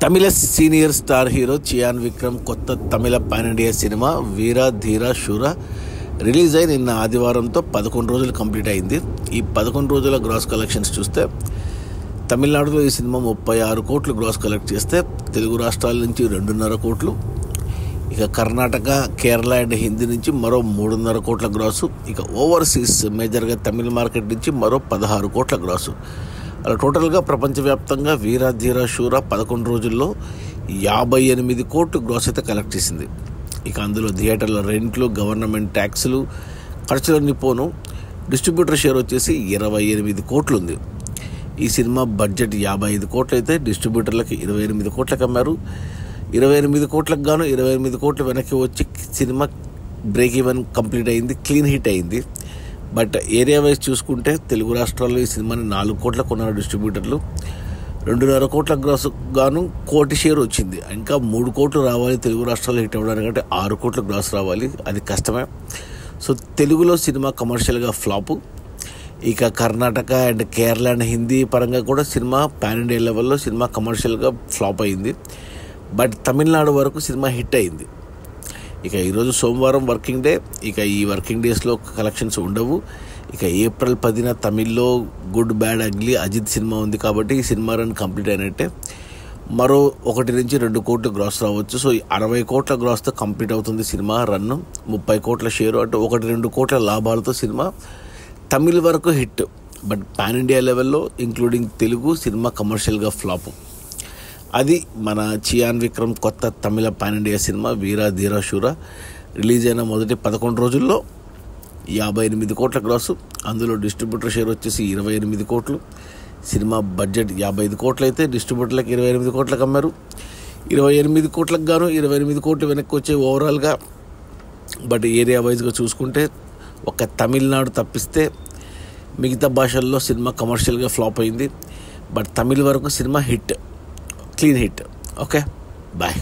తమిళ senior star hero Chiyaan Vikram కొత్త Tamil pan India cinema Veera Dheera Soora release అయి నిన్న ఆదివారంతో 11 రోజులు కంప్లీట్ అయింది. ఈ 11 రోజుల గ్రాస్ కలెక్షన్స్ చూస్తే తమిళనాడులో ఈ సినిమా 36 కోట్లు గ్రాస్ కలెక్ట్ చేస్తే తెలుగు రాష్ట్రాల నుంచి 2.5 కోట్లు, ఇక కర్ణాటక, కేరళ అండ్ హిందీ నుంచి మరో 3.5 కోట్ల గ్రాసు, ఇక ఓవర్సీస్ మేజర్గా తమిళ మార్కెట్ నుంచి మరో 16 కోట్ల గ్రాసు. అలా టోటల్గా ప్రపంచవ్యాప్తంగా వీర ధీర శూర 11 రోజుల్లో 58 కోట్లు గ్రాస్ అయితే కలెక్ట్ చేసింది. ఇక అందులో థియేటర్ల రెంట్లు, గవర్నమెంట్ ట్యాక్సులు, ఖర్చులన్నీ పోను డిస్ట్రిబ్యూటర్ షేర్ వచ్చేసి 28 కోట్లు ఉంది. ఈ సినిమా బడ్జెట్ 55 కోట్లు అయితే డిస్ట్రిబ్యూటర్లకి 28 కోట్లకు అమ్మారు. 28 కోట్లకు గాను 28 కోట్లు వెనక్కి వచ్చి సినిమా బ్రేక్ ఈవెన్ కంప్లీట్ అయింది, క్లీన్ హిట్ అయింది. బట్ ఏరియా వైజ్ చూసుకుంటే తెలుగు రాష్ట్రాల్లో ఈ సినిమాని 4 కోట్లకు కొన్నారు డిస్ట్రిబ్యూటర్లు. 2.5 కోట్ల గ్రాస్ గాను 1 కోటి షేర్ వచ్చింది. ఇంకా 3 కోట్లు రావాలి తెలుగు రాష్ట్రాల్లో హిట్ అవ్వడానికి, అంటే 6 కోట్ల గ్రాస్ రావాలి, అది కష్టమే. సో తెలుగులో సినిమా కమర్షియల్గా ఫ్లాపు. ఇక కర్ణాటక అండ్ కేరళ అండ్ హిందీ పరంగా కూడా సినిమా పాన్ ఇండియా లెవెల్లో సినిమా కమర్షియల్గా ఫ్లాప్ అయింది. బట్ తమిళనాడు వరకు సినిమా హిట్ అయింది. ఇక ఈరోజు సోమవారం వర్కింగ్ డే. ఇక ఈ వర్కింగ్ డేస్లో కలెక్షన్స్ ఉండవు. ఇక ఏప్రిల్ 10న తమిళ్లో good bad ugly Ajith cinema ఉంది కాబట్టి ఈ సినిమా రన్ కంప్లీట్ అయినట్టే. మరో 1 నుంచి 2 కోట్లు గ్రాస్ రావచ్చు. సో 60 కోట్ల గ్రాస్తో కంప్లీట్ అవుతుంది సినిమా రన్. 30 కోట్ల షేరు, అంటే 1-2 కోట్ల లాభాలతో సినిమా తమిళ్ వరకు హిట్. బట్ పాన్ ఇండియా లెవెల్లో ఇంక్లూడింగ్ తెలుగు సినిమా కమర్షియల్గా ఫ్లాప్. అది మన చియాన్ విక్రమ్ కొత్త Tamil pan India cinema Veera Dheera Soora. Release అయిన మొదటి 11 రోజుల్లో 58 కోట్ల గ్రాసు, అందులో డిస్ట్రిబ్యూటర్ షేర్ వచ్చేసి 28 కోట్లు. సినిమా బడ్జెట్ 55 కోట్లు అయితే డిస్ట్రిబ్యూటర్లకు 28 కోట్లకు అమ్మారు. 28 కోట్లకు గాను 28 కోట్లు వెనక్కి వచ్చే ఓవరాల్గా. బట్ ఏరియా వైజ్గా చూసుకుంటే ఒక తమిళనాడు తప్పిస్తే మిగతా భాషల్లో సినిమా కమర్షియల్గా ఫ్లాప్ అయింది. బట్ తమిళ్ వరకు cinema hit, clean hit. Okay, bye.